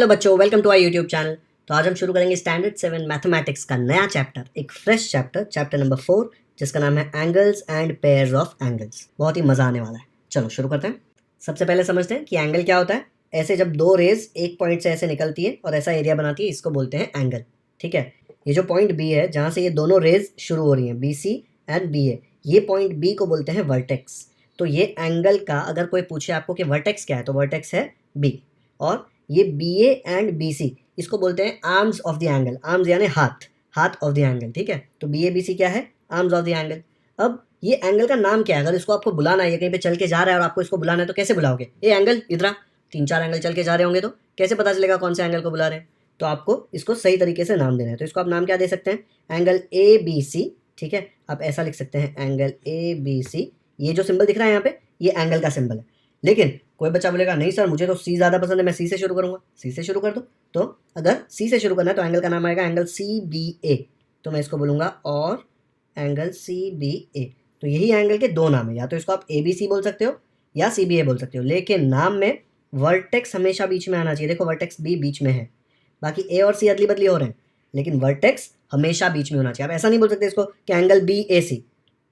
Hello बच्चों, welcome to our YouTube channel. तो आज हम शुरू करेंगे स्टैंडर्ड 7 मैथमेटिक्स का नया चैप्टर, एक फ्रेश चैप्टर नंबर 4, जिसका नाम है angles and pairs of angles. बहुत ही मजा आने वाला है। चलो शुरू करते हैं। सबसे पहले समझते हैं कि एंगल क्या होता है। ऐसे जब दो रेज एक पॉइंट से ऐसे निकलती है और ऐसा एरिया बनाती है, इसको बोलते हैं एंगल। ठीक है, ये जो पॉइंट बी है जहाँ से ये दोनों रेज शुरू हो रही हैं, बी सी एंड बी ए, ये पॉइंट बी को बोलते हैं वर्टेक्स। तो ये एंगल का अगर कोई पूछे आपको कि वर्टेक्स क्या है, तो वर्टेक्स है बी। और ये B A and B C, इसको बोलते हैं arms of the angle. Arms यानी हाथ ऑफ द एंगल। ठीक है, तो बी ए बी सी क्या है? Arms of the angle. अब ये एंगल का नाम क्या है? अगर इसको आपको बुलाना है, कहीं पे चल के जा रहा है और आपको इसको बुलाना है, तो कैसे बुलाओगे? ये एंगल इधर 3-4 एंगल चल के जा रहे होंगे, तो कैसे पता चलेगा कौन से एंगल को बुला रहे हैं? तो आपको इसको सही तरीके से नाम देना है। तो इसको आप नाम क्या दे सकते हैं? Angle A B C. ठीक है, आप ऐसा लिख सकते हैं, एंगल ए बी सी। ये जो सिंबल दिख रहा है यहाँ पे, ये एंगल का सिंबल है। लेकिन कोई बच्चा बोलेगा नहीं सर, मुझे तो सी ज़्यादा पसंद है, मैं सी से शुरू करूँगा। सी से शुरू कर दो। तो अगर सी से शुरू करना है तो एंगल का नाम आएगा एंगल सी बी ए। तो मैं इसको बोलूँगा और एंगल सी बी ए। तो यही एंगल के दो नाम है, या तो इसको आप ए बी सी बोल सकते हो या सी बी ए बोल सकते हो, लेकिन नाम में वर्टेक्स हमेशा बीच में आना चाहिए। देखो वर्टेक्स बी बीच में है, बाकी ए और सी अदली बदली हो रहे हैं, लेकिन वर्टेक्स हमेशा बीच में होना चाहिए। आप ऐसा नहीं बोल सकते इसको कि एंगल बी ए सी।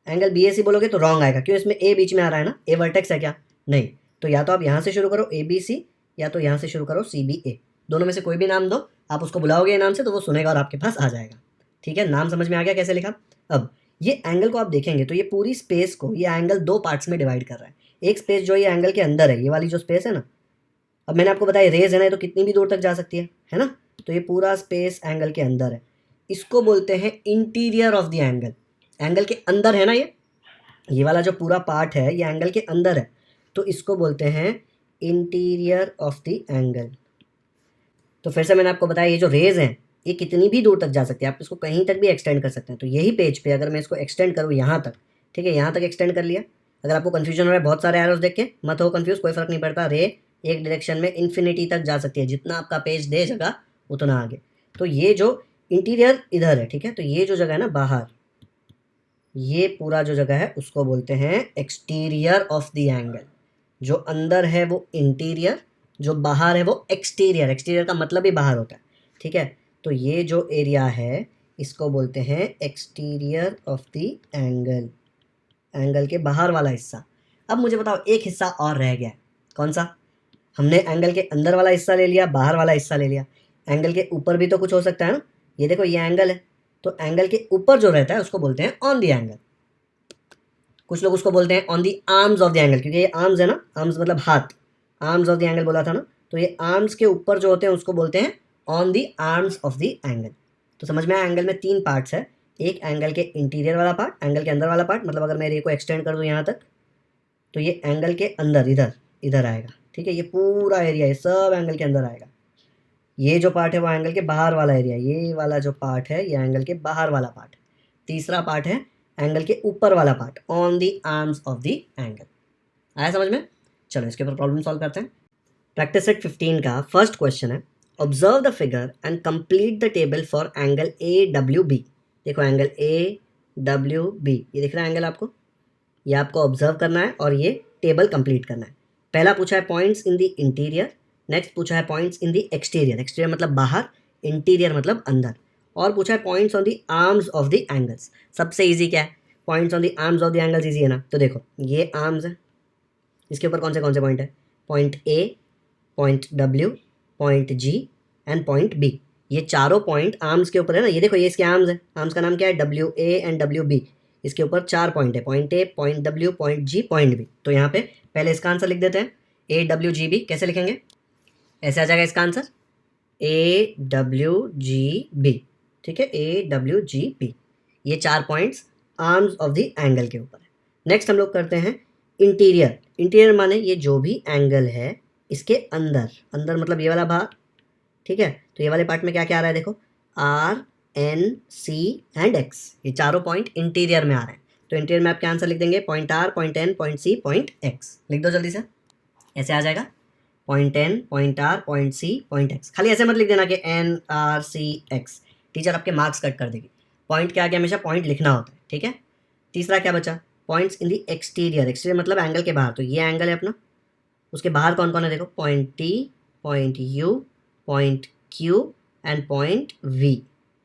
एंगल बी ए सी बोलोगे तो रॉन्ग आएगा, क्यों? इसमें ए बीच में आ रहा है ना, ए वर्टेक्स है क्या? नहीं। तो या तो आप यहाँ से शुरू करो ए बी सी, या तो यहाँ से शुरू करो सी बी ए। दोनों में से कोई भी नाम दो, आप उसको बुलाओगे ये नाम से तो वो सुनेगा और आपके पास आ जाएगा। ठीक है, नाम समझ में आ गया कैसे लिखा? अब ये एंगल को आप देखेंगे तो ये पूरी स्पेस को ये एंगल दो पार्ट्स में डिवाइड कर रहा है। एक स्पेस जो ये एंगल के अंदर है, ये वाली जो स्पेस है ना, अब मैंने आपको बताया रेज है ना, तो कितनी भी दूर तक जा सकती है ना। तो ये पूरा स्पेस एंगल के अंदर है, इसको बोलते हैं interior of the angle. Angle के अंदर है ना, ये वाला जो पूरा पार्ट है ये एंगल के अंदर है, तो इसको बोलते हैं इंटीरियर ऑफ द एंगल। तो फिर से मैंने आपको बताया, ये जो रेज हैं ये कितनी भी दूर तक जा सकती है, आप इसको कहीं तक भी एक्सटेंड कर सकते हैं। तो यही पेज पे अगर मैं इसको एक्सटेंड करूँ यहाँ तक, ठीक है, यहाँ तक एक्सटेंड कर लिया। अगर आपको कन्फ्यूजन हो रहा है बहुत सारे एरोस देख के, मत हो कन्फ्यूज, कोई फर्क नहीं पड़ता। रे एक डायरेक्शन में इन्फिनिटी तक जा सकती है, जितना आपका पेज दे जगह उतना आगे। तो ये जो इंटीरियर इधर है, ठीक है, तो ये जो जगह है ना बाहर, ये पूरा जो जगह है उसको बोलते हैं एक्सटीरियर ऑफ द एंगल। जो अंदर है वो इंटीरियर, जो बाहर है वो एक्सटीरियर। एक्सटीरियर का मतलब ही बाहर होता है। ठीक है, तो ये जो एरिया है इसको बोलते हैं exterior of the angle, angle के बाहर वाला हिस्सा। अब मुझे बताओ, एक हिस्सा और रह गया है, कौन सा? हमने एंगल के अंदर वाला हिस्सा ले लिया, बाहर वाला हिस्सा ले लिया। एंगल के ऊपर भी तो कुछ हो सकता है ना। ये देखो ये एंगल है, तो एंगल के ऊपर जो रहता है उसको बोलते हैं ऑन द एंगल। कुछ लोग उसको बोलते हैं on the arms of the angle, क्योंकि ये आर्म्स है ना, आर्म्स मतलब हाथ, आर्म्स ऑफ द एंगल बोला था ना, तो ये आर्म्स के ऊपर जो होते हैं उसको बोलते हैं on the arms of the angle. तो समझ में आया, एंगल में 3 पार्ट्स है। एक एंगल के इंटीरियर वाला पार्ट, एंगल के अंदर वाला पार्ट, मतलब अगर मैं रे को एक्सटेंड कर दूँ यहाँ तक, तो ये एंगल के अंदर इधर आएगा। ठीक है, ये पूरा एरिया ये सब एंगल के अंदर आएगा। ये जो पार्ट है वो एंगल के बाहर वाला एरिया, ये वाला जो पार्ट है ये एंगल के बाहर वाला पार्ट। तीसरा पार्ट है एंगल के ऊपर वाला part, on the arms of the angle. आया समझ में? चलो इसके ऊपर प्रॉब्लम सॉल्व करते हैं। प्रैक्टिस सेट 15 का फर्स्ट क्वेश्चन है, observe the figure and complete the table for angle A W B. देखो एंगल ए डब्ल्यू बी, ये दिख रहा है एंगल आपको, ये आपको ऑब्जर्व करना है और ये टेबल कंप्लीट करना है। पहला पूछा है points in the interior, next पूछा है points in the exterior. Exterior मतलब बाहर, इंटीरियर मतलब अंदर। और पूछा है points on the arms of the angles. सबसे इजी क्या है? Points on the arms of the angles easy है ना। तो देखो ये आर्म्स है, इसके ऊपर कौन से पॉइंट है? Point A, point W, point G and point B. ये चारों पॉइंट आर्म्स के ऊपर है ना। ये देखो ये इसके आर्म्स है, आर्म्स का नाम क्या है? W A and W B. इसके ऊपर 4 पॉइंट है, point A, point W, point G, point B. तो यहाँ पे पहले इसका आंसर लिख देते हैं, ए डब्ल्यू जी बी। कैसे लिखेंगे? ऐसे आ जाएगा इसका answer, A W G B. ठीक है, ए डब्ल्यू जी बी। ये 4 points arms of the angle के ऊपर है। नेक्स्ट हम लोग करते हैं इंटीरियर। इंटीरियर माने ये जो भी एंगल है इसके अंदर, अंदर मतलब ये वाला भाग। ठीक है, तो ये वाले पार्ट में क्या क्या आ रहा है? देखो R N C and X, ये चारों पॉइंट इंटीरियर में आ रहे हैं। तो इंटीरियर में आप क्या आंसर लिख देंगे? Point R, point N, point C, point X. लिख दो जल्दी से, ऐसे आ जाएगा, point N, point R, point C, point X. खाली ऐसे मत लिख देना कि N R C X, teacher आपके मार्क्स कट कर देगी। पॉइंट के आगे हमेशा पॉइंट लिखना होता है। ठीक है, तीसरा क्या बचा? Points in the exterior. Exterior मतलब एंगल के बाहर, तो ये एंगल है अपना, उसके बाहर कौन कौन है? देखो point T, point you, point Q and point V,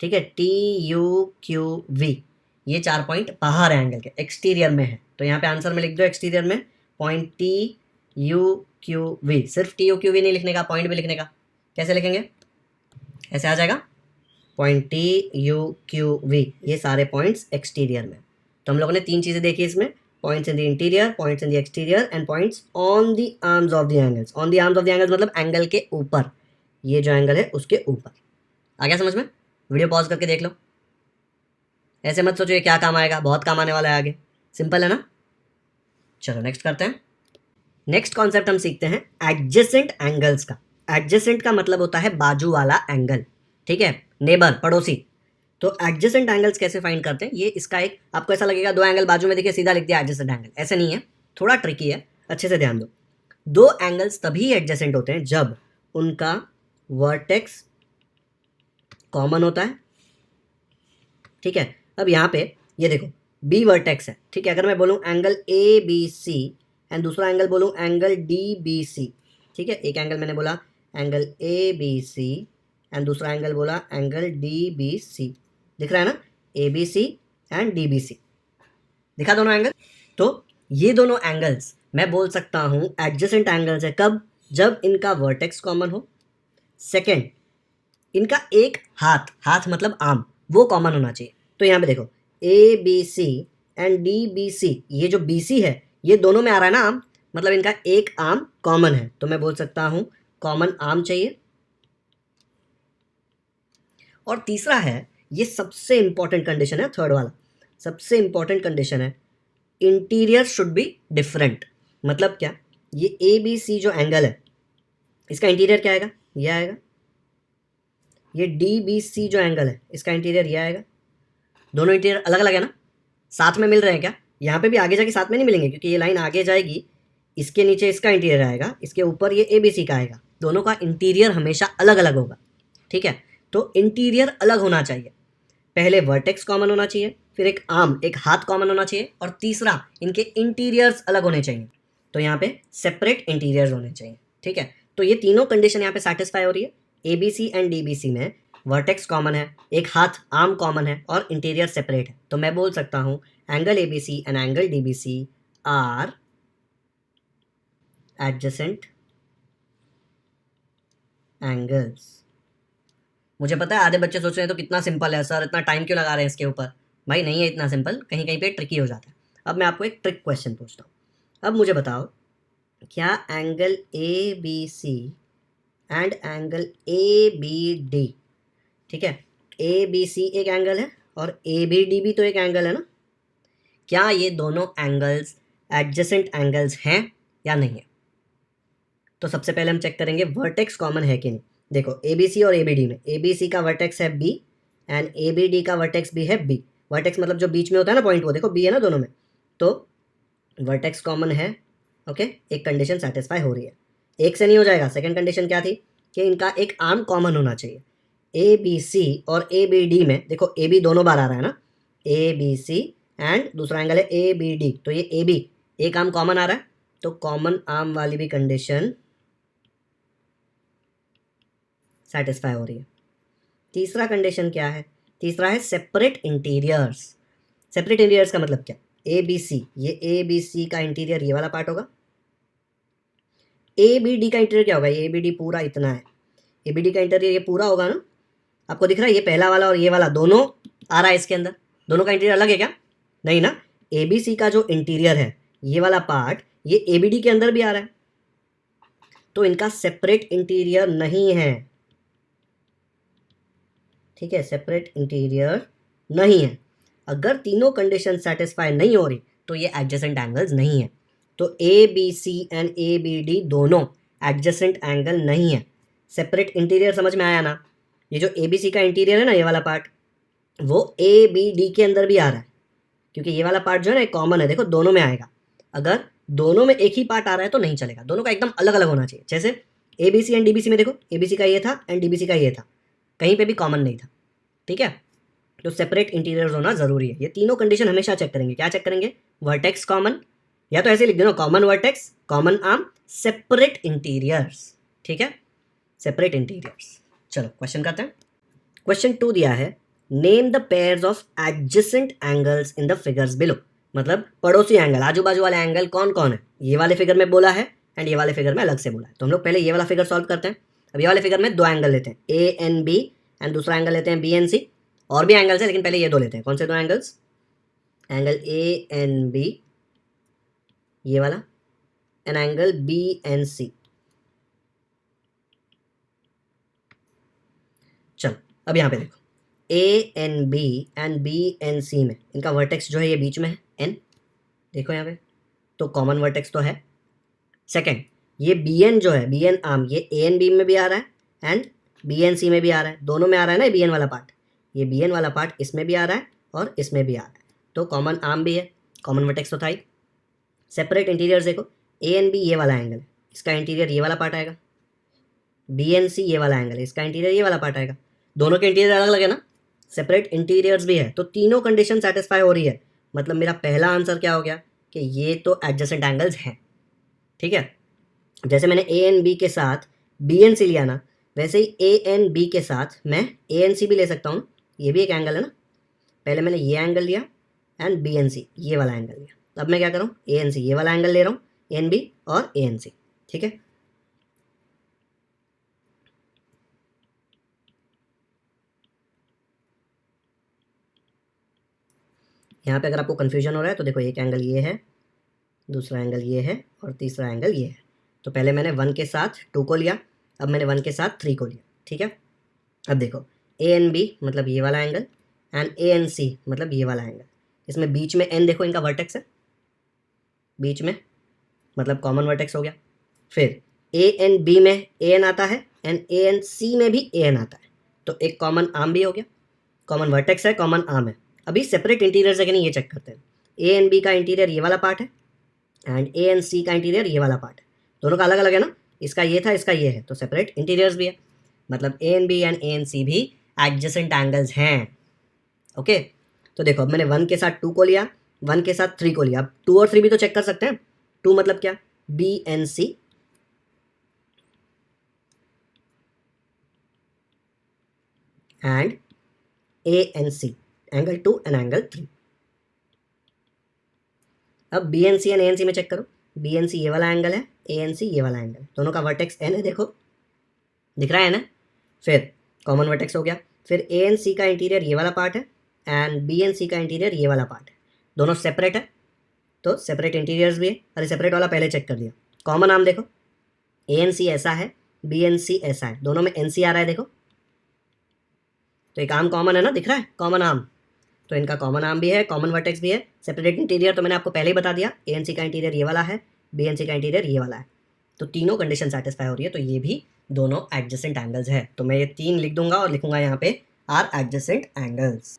ठीक है, TUQV, ये 4 पॉइंट बाहर है एंगल के, एक्सटीरियर में है। तो यहाँ पे आंसर में लिख दो एक्सटीरियर में पॉइंट TUQV। सिर्फ TUQV नहीं लिखने का, पॉइंट भी लिखने का। कैसे लिखेंगे? ऐसे आ जाएगा पॉइंट TUQV, ये सारे पॉइंट्स एक्सटीरियर में। तो हम लोगों ने 3 चीज़ें देखी इसमें, points in the interior, points in the exterior and points on the arms of the angles. On the arms of the angles मतलब एंगल के ऊपर, ये जो एंगल है उसके ऊपर। आ गया समझ में? वीडियो पॉज करके देख लो। ऐसे मत सोचो ये क्या काम आएगा, बहुत काम आने वाला है आगे। सिंपल है ना? चलो नेक्स्ट करते हैं। नेक्स्ट कॉन्सेप्ट हम सीखते हैं एडजेसेंट एंगल्स का। एडजेसेंट का मतलब होता है बाजू वाला एंगल, ठीक है, नेबर, पड़ोसी। तो एडजेसेंट एंगल्स कैसे फाइंड करते हैं? ये इसका एक, आपको ऐसा लगेगा 2 एंगल बाजू में दिखे सीधा लिख दिया एडजेसेंट एंगल, ऐसे नहीं है, थोड़ा ट्रिकी है, अच्छे से ध्यान दो। 2 एंगल्स तभी एडजेसेंट होते हैं जब उनका वर्टेक्स कॉमन होता है, ठीक है। अब यहाँ पे ये देखो बी वर्टेक्स है, ठीक है। अगर मैं बोलूँ एंगल ABC एंड दूसरा एंगल बोलूँ एंगल DBC, ठीक है, एक एंगल मैंने बोला एंगल ABC एंड दूसरा एंगल बोला एंगल DBC, दिख रहा है ना, ABC एंड DBC, दिखा दोनों एंगल। तो ये दोनों एंगल्स मैं बोल सकता हूँ एडजेसेंट एंगल्स है, कब? जब इनका वर्टेक्स कॉमन हो। सेकेंड, इनका एक हाथ मतलब आर्म, वो कॉमन होना चाहिए। तो यहाँ पे देखो ABC एंड DBC, ये जो BC है ये दोनों में आ रहा है ना आर्म, मतलब इनका एक आर्म कॉमन है, तो मैं बोल सकता हूँ कॉमन आर्म चाहिए। और तीसरा है, ये सबसे इंपॉर्टेंट कंडीशन है, थर्ड वाला सबसे इंपॉर्टेंट कंडीशन है, इंटीरियर शुड बी डिफरेंट। मतलब क्या? ये ABC जो एंगल है इसका इंटीरियर क्या आएगा? ये आएगा। ये DBC जो एंगल है इसका इंटीरियर ये आएगा। दोनों इंटीरियर अलग अलग है ना, साथ में मिल रहे हैं क्या? यहाँ पे भी आगे जाके साथ में नहीं मिलेंगे, क्योंकि ये लाइन आगे जाएगी, इसके नीचे इसका इंटीरियर आएगा, इसके ऊपर ये ABC का आएगा, दोनों का इंटीरियर हमेशा अलग अलग होगा, ठीक है। तो इंटीरियर अलग होना चाहिए, पहले वर्टेक्स कॉमन होना चाहिए, फिर एक आर्म, एक हाथ कॉमन होना चाहिए, और तीसरा इनके इंटीरियर्स अलग होने चाहिए। तो यहाँ पे सेपरेट इंटीरियर्स होने चाहिए, ठीक है। तो ये तीनों कंडीशन यहाँ पे सेटिस्फाई हो रही है। ABC एंड DBC में वर्टेक्स कॉमन है, एक हाथ आर्म कॉमन है, और इंटीरियर सेपरेट है। तो मैं बोल सकता हूँ angle ABC and angle DBC are adjacent angles. मुझे पता है आधे बच्चे सोच रहे हैं तो कितना सिंपल है सर, इतना टाइम क्यों लगा रहे हैं इसके ऊपर। भाई नहीं है इतना सिंपल, कहीं कहीं पे ट्रिकी हो जाता है। अब मैं आपको एक ट्रिक क्वेश्चन पूछता हूँ। अब मुझे बताओ, क्या angle ABC and angle ABD, ठीक है, ABC एक एंगल है और ABD भी तो एक एंगल है ना, क्या ये दोनों एंगल्स एडजेसेंट एंगल्स हैं या नहीं है? तो सबसे पहले हम चेक करेंगे वर्टेक्स कॉमन है कि नहीं। देखो ABC और ABD में ABC का वर्टेक्स है B एंड ABD का वर्टेक्स भी है B। वर्टेक्स मतलब जो बीच में होता है ना पॉइंट, वो देखो B है ना दोनों में, तो वर्टेक्स कॉमन है, ओके, एक कंडीशन सेटिस्फाई हो रही है। एक से नहीं हो जाएगा, सेकंड कंडीशन क्या थी कि इनका एक आर्म कॉमन होना चाहिए। ABC और ABD में देखो AB दोनों बार आ रहा है ना, ABC एंड दूसरा एंगल है ABD, तो ये AB एक आर्म कॉमन आ रहा है, तो कॉमन आर्म वाली भी कंडीशन सेटिस्फाई हो रही है। तीसरा कंडीशन क्या है? तीसरा है सेपरेट इंटीरियर्स। सेपरेट इंटीरियर्स का मतलब क्या? ABC, ये ABC का इंटीरियर ये वाला पार्ट होगा, ABD का इंटीरियर क्या होगा? ये ABD पूरा इतना है, ABD का इंटीरियर ये पूरा होगा ना, आपको दिख रहा है ये पहला वाला और ये वाला दोनों आ रहा है इसके अंदर, दोनों का इंटीरियर अलग है क्या? नहीं ना, ABC का जो इंटीरियर है ये वाला पार्ट ये ABD के अंदर भी आ रहा है, तो इनका सेपरेट इंटीरियर नहीं है, ठीक है, सेपरेट इंटीरियर नहीं है। अगर तीनों कंडीशन सेटिस्फाई नहीं हो रही तो ये एडजेसेंट एंगल्स नहीं है। तो ABC एंड ABD दोनों एडजेसेंट एंगल नहीं है। सेपरेट इंटीरियर समझ में आया ना? ये जो ABC का इंटीरियर है ना, ये वाला पार्ट, वो ABD के अंदर भी आ रहा है, क्योंकि ये वाला पार्ट जो है ना कॉमन है, देखो दोनों में आएगा। अगर दोनों में एक ही पार्ट आ रहा है तो नहीं चलेगा, दोनों का एकदम अलग अलग होना चाहिए। जैसे ABC एंड DBC में देखो ABC का ये था एंड DBC का ये था, कहीं पे भी कॉमन नहीं था, ठीक है। तो सेपरेट इंटीरियर्स होना जरूरी है। ये तीनों कंडीशन हमेशा चेक करेंगे। क्या चेक करेंगे? वर्टेक्स कॉमन, या तो ऐसे लिख देना common vertex, common arm, separate interiors, ठीक है, सेपरेट इंटीरियर्स। चलो क्वेश्चन करते हैं। क्वेश्चन 2 दिया है, name the pairs of adjacent angles in the figures below. मतलब पड़ोसी एंगल, आजू बाजू वाले एंगल कौन कौन है, ये वाले फिगर में बोला है एंड ये वाले फिगर में अलग से बोला है। तो हम लोग पहले ये वाला फिगर सॉल्व करते हैं। अब ये वाले फिगर में दो एंगल लेते हैं, ए एन बी, एंड दूसरा एंगल लेते हैं बी एन सी। और भी एंगल्स है लेकिन पहले ये दो लेते हैं। कौन से दो angles, angle A N B ये वाला, and angle B N C. चलो अब यहाँ पे देखो, A N B and B N C में इनका वर्टेक्स जो है ये बीच में है एन, देखो यहाँ पे, तो कॉमन वर्टेक्स तो है। सेकंड, ये बी एन जो है, बी एन आर्म, ये ए एन बी में भी आ रहा है एंड बी एन सी में भी आ रहा है, दोनों में आ रहा है ना बी एन वाला पार्ट। ये बी एन वाला पार्ट इसमें भी आ रहा है और इसमें भी आ रहा है, तो कॉमन आर्म भी है, कॉमन वर्टेक्स तो था ही। सेपरेट इंटीरियर्स देखो, ए एन बी ये वाला एंगल है, इसका इंटीरियर ये वाला पार्ट आएगा। बी एन सी ये वाला एंगल है, इसका इंटीरियर ये वाला पार्ट आएगा। दोनों के इंटीरियर अलग अलग है ना, सेपरेट इंटीरियर्स भी है, तो तीनों कंडीशन सेटिस्फाई हो रही है। मतलब मेरा पहला आंसर क्या हो गया कि ये तो एडजेसेंट एंगल्स हैं। ठीक है, जैसे मैंने ए एन बी के साथ बी एन सी लिया ना, वैसे ही ए एन बी के साथ मैं ए एन सी भी ले सकता हूँ। ये भी एक एंगल है ना, पहले मैंने ये एंगल लिया एंड बी एन सी ये वाला एंगल लिया। अब मैं क्या करूँ, ए एन सी ये वाला एंगल ले रहा हूँ, ए एन बी और ए एन सी। ठीक है, यहाँ पे अगर आपको कन्फ्यूजन हो रहा है तो देखो, एक एंगल ये है, दूसरा एंगल ये है और तीसरा एंगल ये है। तो पहले मैंने 1 के साथ 2 को लिया, अब मैंने 1 के साथ 3 को लिया। ठीक है, अब देखो ए एन बी मतलब ये वाला angle and A N C मतलब ये वाला एंगल, इसमें बीच में एन देखो इनका वर्टेक्स है, बीच में मतलब कॉमन वर्टेक्स हो गया। फिर ए एन बी में ए एन आता है एंड ए एन सी में भी ए एन आता है, तो एक कॉमन आर्म भी हो गया, कॉमन वर्टेक्स है, कॉमन आर्म है। अभी सेपरेट इंटीरियर है कि नहीं ये चेक करते हैं। ए एन बी का इंटीरियर ये वाला पार्ट है एंड ए एन सी का इंटीरियर ये वाला पार्ट है, दोनों का अलग अलग है ना, इसका ये था इसका ये है, तो सेपरेट इंटीरियर्स भी है। मतलब A N B and A N C भी एडजेसेंट एंगल्स हैं। ओके, तो देखो अब मैंने 1 के साथ 2 को लिया, 1 के साथ 3 को लिया। अब 2 और 3 भी तो चेक कर सकते हैं। 2 मतलब क्या, B N C and A N C, angle 2 and angle 3। अब B N C and A N C में चेक करो, बी एन सी ये वाला एंगल है, ए एन सी ये वाला एंगल है, दोनों का वर्टेक्स एन है, देखो दिख रहा है ना। फिर कॉमन वर्टेक्स हो गया। फिर ए एन सी का इंटीरियर ये वाला पार्ट है एंड बी एन सी का इंटीरियर ये वाला पार्ट है, दोनों सेपरेट है, तो सेपरेट इंटीरियर्स भी है। अरे सेपरेट वाला पहले चेक कर दिया। कॉमन आर्म देखो, ए एन सी ऐसा है, बी एन सी ऐसा है, दोनों में एन सी आ रहा है, देखो तो एक आर्म कॉमन है ना, दिख रहा है कॉमन आर्म, तो इनका कॉमन आर्म भी है, कॉमन वर्टेक्स भी है। सेपरेट इंटीरियर तो मैंने आपको पहले ही बता दिया, ए एन सी का इंटीरियर ये वाला है, बी एन सी का इंटीरियर ये वाला है, तो तीनों कंडीशन सेटिस्फाई हो रही है, तो ये भी दोनों एडजेसेंट एंगल्स है। तो मैं ये 3 लिख दूंगा और लिखूंगा यहाँ पे are adjacent angles.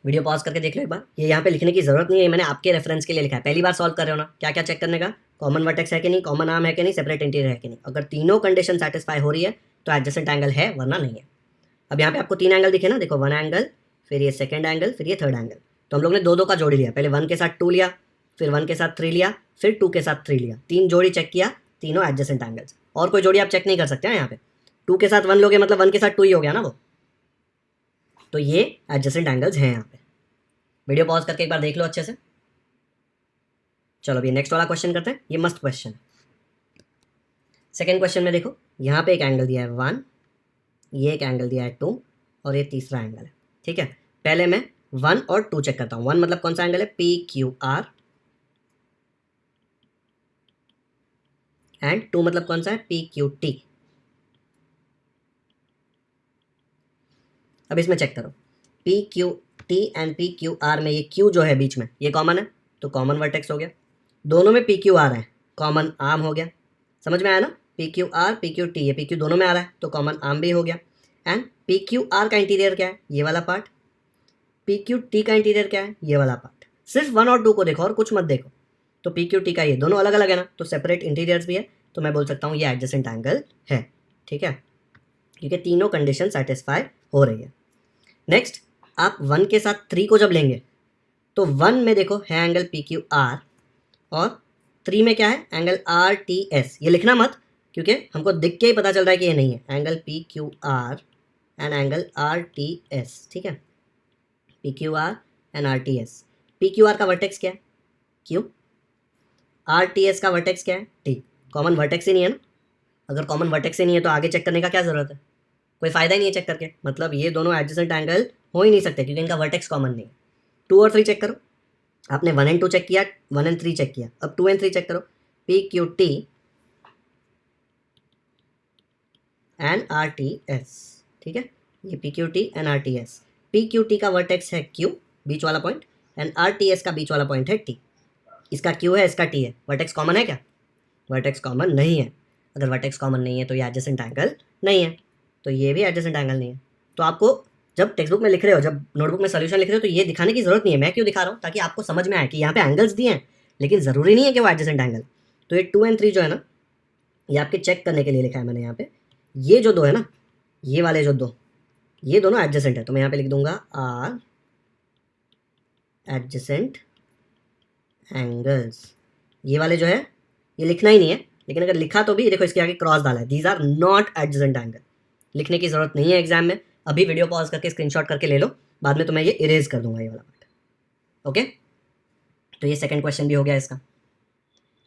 Video pause करके देख लो एक बार, ये यहाँ पे लिखने की जरूरत नहीं है, मैंने आपके रेफरेंस के लिए लिखा है। पहली बार सॉल्व कर रहे हो ना, क्या क्या चेक करने का, कॉमन वर्टेक्स है कि नहीं, कॉमन आर्म है कि नहीं, सेपरेट इंटीरियर है कि नहीं। अगर तीनों कंडीशन सेटिस्फाई हो रही है तो एडजेसेंट एंगल है, वरना नहीं है। अब यहाँ पे आपको 3 एंगल दिखे ना, देखो 1 एंगल, फिर ये सेकंड एंगल, फिर ये थर्ड एंगल। तो हम लोग ने 2-2 का जोड़ी लिया, पहले 1 के साथ 2 लिया, फिर 1 के साथ 3 लिया, फिर 2 के साथ 3 लिया, 3 जोड़ी चेक किया, तीनों एडजेसेंट एंगल्स। और कोई जोड़ी आप चेक नहीं कर सकते हैं यहाँ पे। 2 के साथ 1 लोगे मतलब 1 के साथ 2 ही हो गया ना वो, तो ये एडजेसेंट एंगल्स हैं यहाँ पे। वीडियो पॉज करके एक बार देख लो अच्छे से। चलो अभी नेक्स्ट वाला क्वेश्चन करते हैं, ये मस्त क्वेश्चन है। सेकेंड क्वेश्चन में देखो, यहाँ पे एक एंगल दिया है 1, ये एक एंगल दिया है 2 और ये तीसरा एंगल है। ठीक है, पहले मैं 1 और 2 चेक करता हूँ। 1 मतलब कौन सा एंगल है, पी क्यू आर, एंड 2 मतलब कौन सा है, पी क्यू टी। अब इसमें चेक करो, P Q T and P Q R में ये क्यू जो है बीच में ये कॉमन है, तो कॉमन वर्टेक्स हो गया। दोनों में पी क्यू आर है, कॉमन आर्म हो गया। समझ में आया ना, P Q R P Q T, ये पी क्यू दोनों में आ रहा है तो कॉमन आर्म भी हो गया। एंड पी क्यू आर का इंटीरियर क्या है, ये वाला पार्ट, पी क्यू टी का इंटीरियर क्या है, ये वाला पार्ट। सिर्फ 1 और 2 को देखो और कुछ मत देखो, तो पी क्यू टी का ये दोनों अलग अलग है ना, तो सेपरेट इंटीरियर्स भी है, तो मैं बोल सकता हूँ ये एडजेसेंट एंगल है। ठीक है, क्योंकि तीनों कंडीशन सेटिस्फाई हो रही है। नेक्स्ट, आप 1 के साथ 3 को जब लेंगे तो 1 में देखो है एंगल पी क्यू आर और 3 में क्या है, एंगल आर टी एस। ये लिखना मत, क्योंकि हमको दिख के ही पता चल रहा है कि ये नहीं है। Angle P Q R and angle R T S, ठीक है, P Q R and R T S. P Q R का वर्टेक्स क्या है? क्यू। आर टी एस का वर्टेक्स क्या है? टी। कॉमन वर्टेक्स ही नहीं है ना। अगर कॉमन वर्टेक्स ही नहीं है तो आगे चेक करने का क्या ज़रूरत है? कोई फ़ायदा ही नहीं है चेक करके। मतलब ये दोनों एडजेसेंट एंगल हो ही नहीं सकते क्योंकि इनका वर्टेक्स कॉमन नहीं है। 2 और 3 चेक करो। आपने 1 एंड 2 चेक किया, 1 एंड 3 चेक किया, अब 2 एंड 3 चेक करो। P Q T and R T S, ठीक है, ये P Q T and R T S. P Q T का वर्टेक्स है क्यू, बीच वाला point, and R T S का बीच वाला पॉइंट है टी। इसका क्यू है, इसका टी है। वर्टेक्स कॉमन है क्या? वर्टेक्स कॉमन नहीं है। अगर वर्टेक्स कॉमन नहीं है तो ये एडजेसेंट एंगल नहीं है, तो ये भी एडजेसेंट एंगल नहीं है। तो आपको जब टेक्स्ट बुक में लिख रहे हो, जब नोटबुक में सोल्यूशन लिख रहे हो, तो ये दिखाने की जरूरत नहीं है। मैं क्यों दिखा रहा हूँ? ताकि आपको समझ में आए कि यहाँ पे एंगल्स दिए हैं लेकिन ज़रूरी नहीं है कि वो एडजेसेंट एंगल। तो ये 2 एंड 3 जो है ना, ये आपके चेक करने के लिए लिखा है मैंने यहाँ पे। ये जो दो है ना, ये वाले जो दो, ये दोनों एडजेसेंट है, तो मैं यहाँ पे लिख दूंगा आर एडजेसेंट एंगल्स। ये वाले जो है ये लिखना ही नहीं है, लेकिन अगर लिखा तो भी देखो इसके आगे क्रॉस डाला है, these are not adjacent angle. लिखने की जरूरत नहीं है एग्जाम में। अभी वीडियो पॉज करके स्क्रीनशॉट करके ले लो, बाद में तो मैं ये इरेज कर दूंगा ये वाला पार्ट। ओके, तो ये सेकंड क्वेश्चन भी हो गया इसका।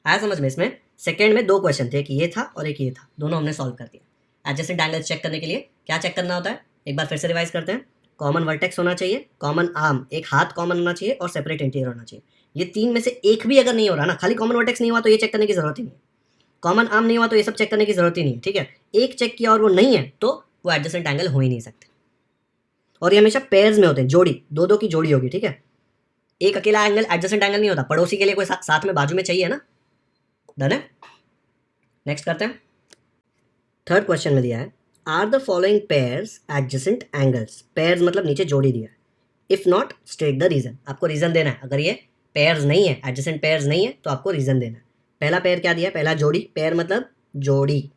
आया समझ में? इसमें सेकंड में 2 क्वेश्चन थे, एक ये था और एक ये था, दोनों हमने सॉल्व कर दिया। एडजेसेंट एंगल्स चेक करने के लिए क्या चेक करना होता है, एक बार फिर से रिवाइज करते हैं। कॉमन वर्टेक्स होना चाहिए, कॉमन आर्म, एक हाथ कॉमन होना चाहिए और सेपरेट इंटीरियर होना चाहिए। ये 3 में से एक भी अगर नहीं हो रहा ना, खाली कॉमन वर्टेक्स नहीं हुआ तो ये चेक करने की जरूरत ही नहीं है। कॉमन आर्म नहीं हुआ तो ये सब चेक करने की जरूरत ही नहीं है, ठीक है। एक चेक किया और वो नहीं है तो वो एडजेसेंट एंगल हो ही नहीं सकते। और ये हमेशा पेयर्स में होते हैं, जोड़ी, 2-2 की जोड़ी होगी, ठीक है। एक अकेला एंगल एडजेसेंट एंगल नहीं होता, पड़ोसी के लिए कोई साथ में बाजू में चाहिए ना। डन है। नेक्स्ट करते हैं। थर्ड क्वेश्चन में दिया है, are the following pairs adjacent angles. Pairs मतलब नीचे जोड़ी दिया है। If not state the reason. आपको रीजन देना है। अगर ये पेयर्स नहीं है, एडजेसेंट पेयर्स नहीं है, तो आपको रीजन देना है। पहला पेयर क्या दिया है? पहला जोड़ी, पेयर मतलब जोड़ी,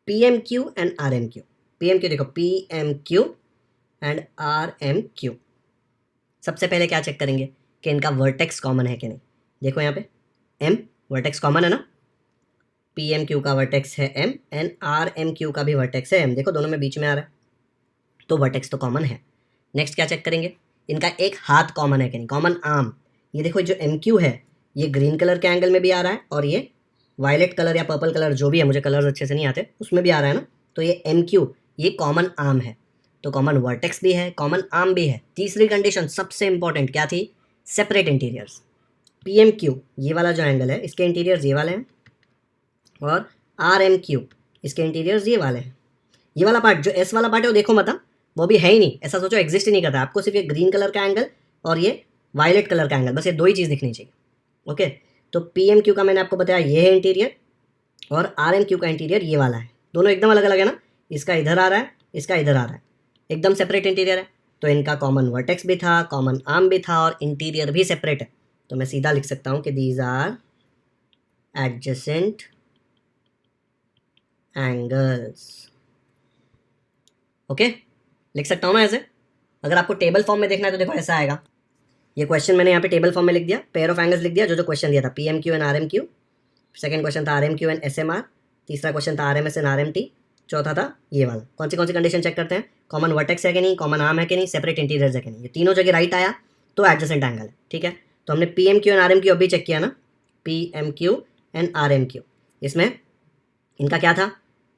P M Q and R M Q. P M Q देखो, P M Q and R M Q. सबसे पहले क्या चेक करेंगे कि इनका वर्टेक्स कॉमन है कि नहीं। देखो यहाँ पे एम वर्टेक्स कॉमन है ना, पी एम क्यू का वर्टेक्स है M and R M Q का भी वर्टेक्स है एम। देखो दोनों में बीच में आ रहा है, तो वर्टेक्स तो कॉमन है। नेक्स्ट क्या चेक करेंगे, इनका एक हाथ कॉमन है कि नहीं, कॉमन आर्म। ये देखो जो एम क्यू है ये ग्रीन कलर के एंगल में भी आ रहा है और ये वायलेट कलर या पर्पल कलर जो भी है, मुझे कलर्स अच्छे से नहीं आते, उसमें भी आ रहा है ना। तो ये एम क्यू ये कॉमन आर्म है, तो कॉमन वर्टेक्स भी है, कॉमन आर्म भी है। तीसरी कंडीशन सबसे इंपॉर्टेंट क्या थी? Separate interiors. P M Q ये वाला जो एंगल है इसके इंटीरियर्स ये वाले हैं और आर एम क्यू इसके इंटीरियर्स ये वाले हैं। ये वाला पार्ट जो एस वाला पार्ट है वो देखो मत, वो भी है ही नहीं, ऐसा सोचो एग्जिस्ट ही नहीं करता। आपको सिर्फ ये ग्रीन कलर का एंगल और ये वायलेट कलर का एंगल, बस ये 2 ही चीज़ दिखनी चाहिए। ओके, तो पी एम क्यू का मैंने आपको बताया ये है इंटीरियर और आर एम क्यू का इंटीरियर ये वाला है। दोनों एकदम अलग अलग है ना, इसका इधर आ रहा है, इसका इधर आ रहा है, एकदम सेपरेट इंटीरियर है। तो इनका कॉमन वर्टेक्स भी था, कॉमन आर्म भी था और इंटीरियर भी सेपरेट है। तो मैं सीधा लिख सकता हूँ कि these are adjacent angles. Okay, लिख सकता हूँ ना ऐसे। अगर आपको टेबल फॉर्म में देखना है तो देखो ऐसा आएगा। ये क्वेश्चन मैंने यहाँ पे टेबल फॉर्म में लिख दिया, पेयर ऑफ एंगल्स लिख दिया, जो क्वेश्चन दिया था P M Q and R M Q. Second question था R M Q and S M R. तीसरा क्वेश्चन था R M S and R M T. चौथा था ये वाला। कौन सी कंडीशन चेक करते हैं? कॉमन वर्टेक्स है कि नहीं, कॉमन आर्म है कि नहीं, सेपरेट इंटीरियर्स है कि नहीं। ये तीनों जगह राइट आया तो एडजेसेंट एंगल है, ठीक है। तो हमने P M Q and R M Q अभी चेक किया ना, P M Q and R M Q. इसमें इनका क्या था?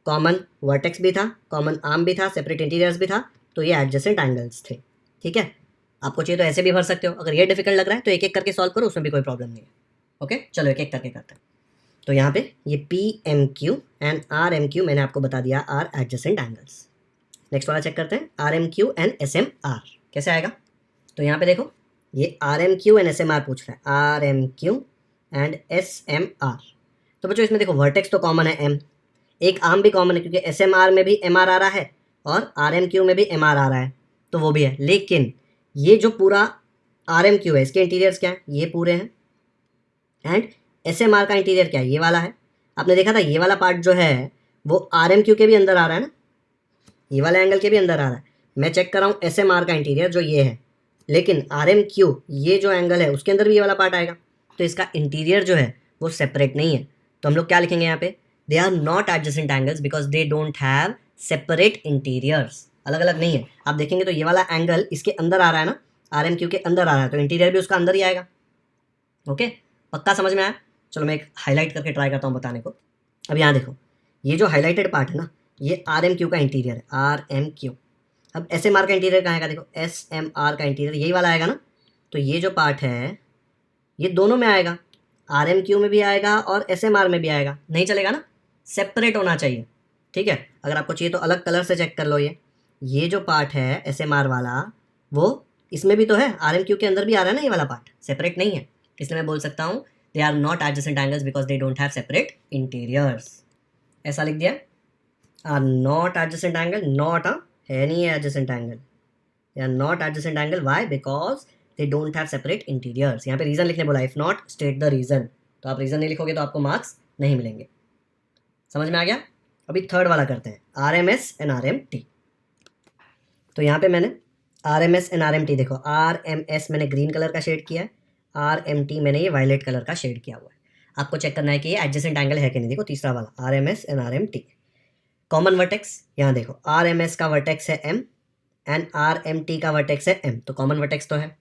कॉमन वर्टेक्स भी था, कॉमन आर्म भी था, सेपरेट इंटीरियर्स भी था, तो ये एडजेसेंट एंगल्स थे, ठीक है। आपको चाहिए तो ऐसे भी भर सकते हो। अगर ये डिफिकल्ट लग रहा है तो एक एक करके सॉल्व करो, उसमें भी कोई प्रॉब्लम नहीं है। ओके, चलो एक एक करके करते हैं। तो यहाँ पे ये P M Q and R M Q मैंने आपको बता दिया आर एडजेसेंट एंगल्स। नेक्स्ट वाला चेक करते हैं, R M Q and S M R कैसे आएगा। तो यहाँ पे देखो ये R M Q and S M R पूछ रहा है, R M Q and S M R. तो बच्चों इसमें देखो वर्टेक्स तो कॉमन है एम, एक आर्म भी कॉमन है क्योंकि एस एम आर में भी एम आर आ रहा है और आर एम क्यू में भी एम आर आ रहा है, तो वो भी है। लेकिन ये जो पूरा आर एम क्यू है इसके इंटीरियर्स क्या है? ये पूरे हैं। एंड एस एम आर का इंटीरियर क्या है? ये वाला है। आपने देखा था ये वाला पार्ट जो है वो आर एम क्यू के भी अंदर आ रहा है ना, ये वाला एंगल के भी अंदर आ रहा है। मैं चेक कर रहा हूँ एस एम आर का इंटीरियर जो ये है, लेकिन आर एम क्यू ये जो एंगल है उसके अंदर भी ये वाला पार्ट आएगा, तो इसका इंटीरियर जो है वो सेपरेट नहीं है। तो हम लोग क्या लिखेंगे यहाँ पे? They are not adjacent angles because they don't have separate interiors. अलग अलग नहीं है। आप देखेंगे तो ये वाला एंगल इसके अंदर आ रहा है ना, आर एम क्यू के अंदर आ रहा है, तो इंटीरियर भी उसका अंदर ही आएगा। ओके, पक्का समझ में आया? चलो मैं एक हाईलाइट करके ट्राई करता हूँ बताने को। अब यहाँ देखो, ये जो हाईलाइटेड पार्ट है ना, ये आर एम क्यू का इंटीरियर है, आर एम क्यू। अब एस एम आर का इंटीरियर कहाँ आएगा? देखो एस एम आर का इंटीरियर यही वाला आएगा ना, तो ये जो पार्ट है ये दोनों में आएगा, आर एम क्यू में भी आएगा और एस एम आर में भी आएगा। नहीं चलेगा ना, सेपरेट होना चाहिए। ठीक है, अगर आपको चाहिए तो अलग कलर से चेक कर लो। ये जो पार्ट है एस एम आर वाला, वो इसमें भी तो है, आर एम क्यू के अंदर भी आ रहा है ना, ये वाला पार्ट सेपरेट नहीं है। इसलिए मैं बोल सकता हूँ they are not adjacent angles because they don't have separate interiors. ऐसा लिख दिया, are not adjacent angle, not है नहीं है adjacent angle, they are not adjacent angle. Why? Because they don't have separate interiors. यहाँ पे रीजन लिखने बोला, if not state the reason. तो आप रीजन नहीं लिखोगे तो आपको मार्क्स नहीं मिलेंगे। समझ में आ गया? अभी थर्ड वाला करते हैं, R M S and R M T. तो यहाँ पे मैंने R M S and R M T, देखो आर एम एस मैंने ग्रीन कलर का शेड किया है, आर एम टी मैंने ये वायलेट कलर का शेड किया हुआ है। आपको चेक करना है कि ये एडजेसेंट एंगल है कि नहीं। देखो तीसरा वाला, R M S and R M T. Common vertex, यहाँ देखो आर एम एस का वर्टेक्स है M and R M T का वर्टेक्स है एम, तो कॉमन वर्टेक्स तो है।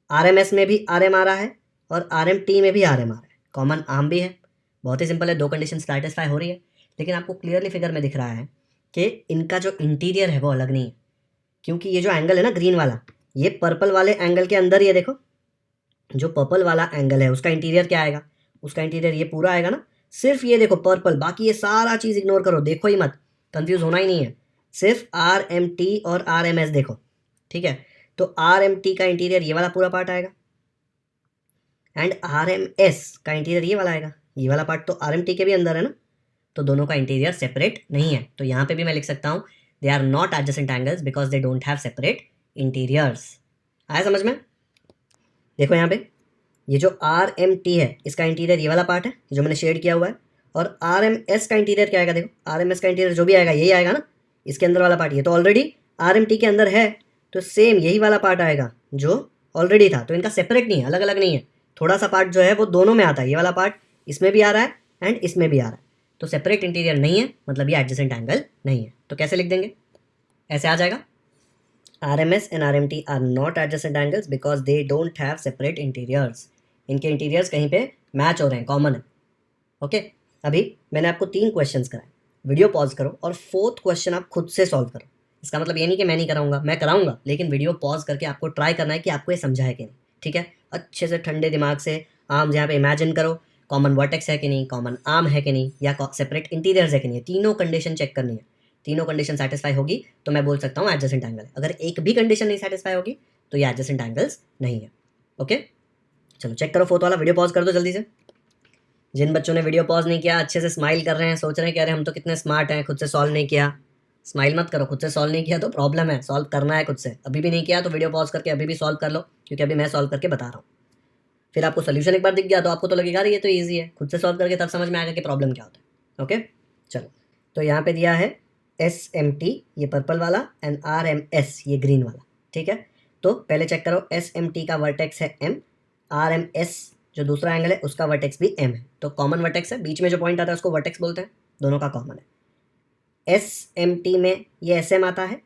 आर एम एस में भी आर एम आ रहा है और आर एम टी में भी आर एम आ रहा है, कॉमन आर्म भी है। बहुत ही सिंपल है, दो कंडीशन सेटिस्फाई हो रही है। लेकिन आपको क्लियरली फिगर में दिख रहा है कि इनका जो इंटीरियर है वो अलग नहीं है, क्योंकि ये जो एंगल है ना ग्रीन वाला, ये पर्पल वाले एंगल के अंदर ही है। देखो जो पर्पल वाला एंगल है उसका इंटीरियर क्या आएगा? उसका इंटीरियर ये पूरा आएगा ना, सिर्फ ये देखो पर्पल, बाकी ये सारा चीज़ इग्नोर करो, देखो ही मत, कंफ्यूज होना ही नहीं है। सिर्फ आर एम टी और आर एम एस देखो, ठीक है? तो आर एम टी का इंटीरियर ये वाला पूरा पार्ट आएगा एंड आर एम एस का इंटीरियर ये वाला आएगा। ये वाला पार्ट तो आर एम टी के भी अंदर है ना, तो दोनों का इंटीरियर सेपरेट नहीं है। तो यहाँ पे भी मैं लिख सकता हूँ they are not adjacent angles because they don't have separate interiors. आया समझ में? देखो यहाँ पे ये जो आर एम टी है इसका इंटीरियर ये वाला पार्ट है जो मैंने शेड किया हुआ है, और आर एम एस का इंटीरियर क्या आएगा? देखो आर एम एस का इंटीरियर जो भी आएगा यही आएगा ना, इसके अंदर वाला पार्ट। ये तो ऑलरेडी आर एम टी के अंदर है, तो सेम यही वाला पार्ट आएगा जो ऑलरेडी था। तो इनका सेपरेट नहीं है, अलग अलग नहीं है। थोड़ा सा पार्ट जो है वो दोनों में आता है, ये वाला पार्ट इसमें भी आ रहा है एंड इसमें भी आ रहा है। तो सेपरेट इंटीरियर नहीं है, मतलब ये एडजेसेंट एंगल नहीं है। तो कैसे लिख देंगे? ऐसे आ जाएगा, R M S and R M T are not adjacent angles because they don't have separate interiors. इनके इंटीरियर्स कहीं पे मैच हो रहे हैं, कॉमन है। ओके, अभी मैंने आपको 3 क्वेश्चंस कराए, वीडियो पॉज करो और 4th क्वेश्चन आप खुद से सॉल्व करो। इसका मतलब ये नहीं कि मैं नहीं कराऊंगा, मैं कराऊंगा, लेकिन वीडियो पॉज करके आपको ट्राई करना है कि आपको ये समझा है कि नहीं। ठीक है, अच्छे से ठंडे दिमाग से आर्म्स यहाँ पे इमेजिन करो, कॉमन वर्टेक्स है कि नहीं, कॉमन आर्म है कि नहीं, या सेपरेट इंटीरियर्स है कि नहीं। तीनों कंडीशन चेक करनी है। तीनों कंडीशन सेटिस्फाई होगी तो मैं बोल सकता हूँ एडजेसेंट एंगल है। अगर एक भी कंडीशन नहीं सेटिस्फाई होगी तो ये एडजेसेंट एंगल्स नहीं है। ओके, चलो चेक करो 4th वाला, वीडियो पॉज कर दो जल्दी से। जिन बच्चों ने वीडियो पॉज नहीं किया अच्छे से स्माइल कर रहे हैं, सोच रहे हैं कि अरे हम तो कितने स्मार्ट हैं, खुद से सॉल्व नहीं किया। स्माइल मत करो, खुद से सॉल्व नहीं किया तो प्रॉब्लम है, सॉल्व करना है खुद से। अभी भी नहीं किया तो वीडियो पॉज करके अभी भी सॉल्व कर लो, क्योंकि अभी मैं सॉल्व करके बता रहा हूँ। फिर आपको सोल्यूशन एक बार दिख गया तो आपको तो लगेगा ये तो ईजी है, खुद से सॉल्व करके तब समझ में आएगा कि प्रॉब्लम क्या होता है। ओके, चलो तो यहाँ पे दिया है एस एम टी ये पर्पल वाला एंड आर एम एस ये ग्रीन वाला। ठीक है, तो पहले चेक करो, एस एम टी का वर्टेक्स है एम, आर एम एस जो दूसरा एंगल है उसका वर्टेक्स भी एम है, तो कॉमन वर्टेक्स है। बीच में जो पॉइंट आता है उसको वर्टेक्स बोलते हैं, दोनों का कॉमन है। एस एम टी में ये एस एम आता है,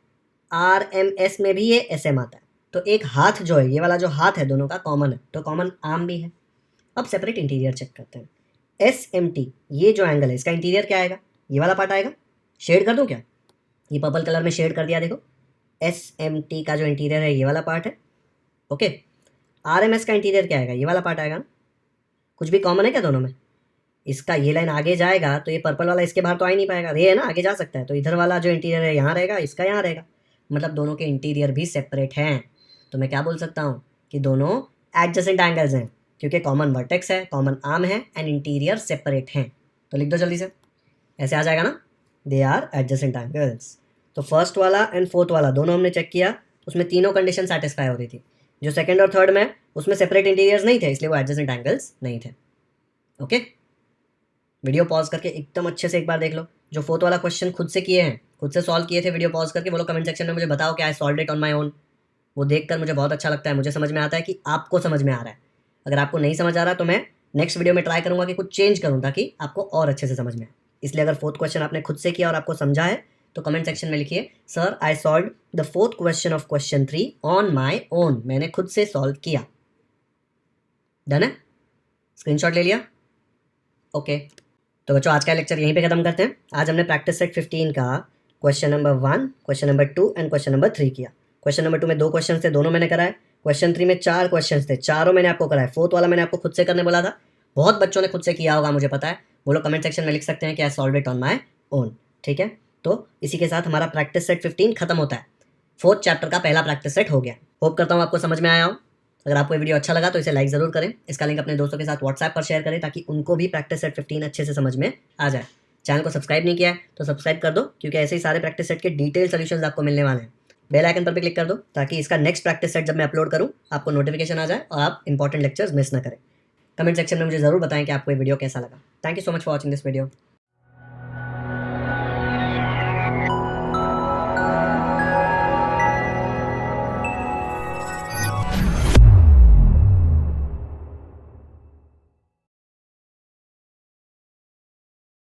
आर एम एस में भी ये एस एम आता है, तो एक हाथ जो है ये वाला जो हाथ है दोनों का कॉमन है, तो कॉमन आर्म भी है। अब सेपरेट इंटीरियर चेक करते हैं। एस एम टी ये जो एंगल है इसका इंटीरियर क्या आएगा? ये वाला पार्ट आएगा। शेड कर दूं क्या? ये पर्पल कलर में शेड कर दिया, देखो एस एम टी का जो इंटीरियर है ये वाला पार्ट है। ओके, आर एम एस का इंटीरियर क्या आएगा? ये वाला पार्ट आएगा ना। कुछ भी कॉमन है क्या दोनों में? इसका ये लाइन आगे जाएगा तो ये पर्पल वाला इसके बाहर तो आ ही नहीं पाएगा, ये है ना आगे जा सकता है, तो इधर वाला जो इंटीरियर है यहाँ रहेगा, इसका यहाँ रहेगा, मतलब दोनों के इंटीरियर भी सेपरेट हैं। तो मैं क्या बोल सकता हूँ कि दोनों एडजेसेंट एंगल्स हैं, क्योंकि कॉमन वर्टेक्स है, कॉमन आर्म है एंड इंटीरियर सेपरेट हैं। तो लिख दो जल्दी से, ऐसे आ जाएगा ना, दे आर एडजेसेंट एंगल्स। तो फर्स्ट वाला एंड 4th वाला दोनों हमने चेक किया, उसमें तीनों कंडीशन सेटिस्फाई हो रही थी। जो सेकंड और थर्ड में उसमें सेपरेट इंटीरियर्स नहीं थे, इसलिए वो एडजेसेंट एंगल्स नहीं थे। ओके, वीडियो पॉज करके एकदम अच्छे से एक बार देख लो। जो 4th वाला क्वेश्चन खुद से किए हैं, खुद से सॉल्व किए थे वीडियो पॉज करके, वो लोग कमेंट सेक्शन में मुझे बताओ क्या I solve it on my own. वो देखकर मुझे बहुत अच्छा लगता है, मुझे समझ में आता है कि आपको समझ में आ रहा है। अगर आपको नहीं समझ आ रहा तो मैं नेक्स्ट वीडियो में ट्राई करूँगा कि कुछ चेंज करूँ ताकि आपको और अच्छे से समझ में आए। इसलिए अगर फोर्थ क्वेश्चन आपने खुद से किया और आपको समझा है तो कमेंट सेक्शन में लिखिए sir I solve the fourth question of question 3 on my own, मैंने खुद से सॉल्व किया। डन है? स्क्रीनशॉट ले लिया? ओके तो बच्चों आज का लेक्चर यहीं पे खत्म करते हैं। आज हमने प्रैक्टिस सेट 15 का question number 1, question number 2 and question number 3 किया। क्वेश्चन नंबर 2 में 2 क्वेश्चन थे, दोनों मैंने कराए। क्वेश्चन 3 में 4 क्वेश्चन थे, चारों मैंने आपको कराए। फोर्थ वाला मैंने आपको खुद से करने बोला था, बहुत बच्चों ने खुद से किया होगा मुझे पता है। वो लोग कमेंट सेक्शन में लिख सकते हैं कि I solve it on my own. ठीक है, तो इसी के साथ हमारा प्रैक्टिस सेट 15 खत्म होता है। फोर्थ चैप्टर का पहला प्रैक्टिस सेट हो गया। होप करता हूँ आपको समझ में आया हो। अगर आपको ये वीडियो अच्छा लगा तो इसे लाइक ज़रूर करें। इसका लिंक अपने दोस्तों के साथ व्हाट्सएप पर शेयर करें ताकि उनको भी प्रैक्टिस सेट 15 अच्छे से समझ में आ जाए। चैनल को सब्सक्राइब नहीं किया है तो सब्सक्राइब कर दो, क्योंकि ऐसे ही सारे प्रैक्टिस सेट के डिटेल सॉल्यूशंस आपको मिलने वाले हैं। बेल आइकन पर भी क्लिक कर दो ताकि इसका नेक्स्ट प्रैक्टिस सेट जब मैं अपलोड करूँ आपको नोटिफिकेशन आ जाए और आप इंपॉर्टेंट लेक्चर्स मिस ना करें। कमेंट सेक्शन में मुझे ज़रूर बताएं कि आपको ये वीडियो कैसा लगा। Thank you so much for watching this video.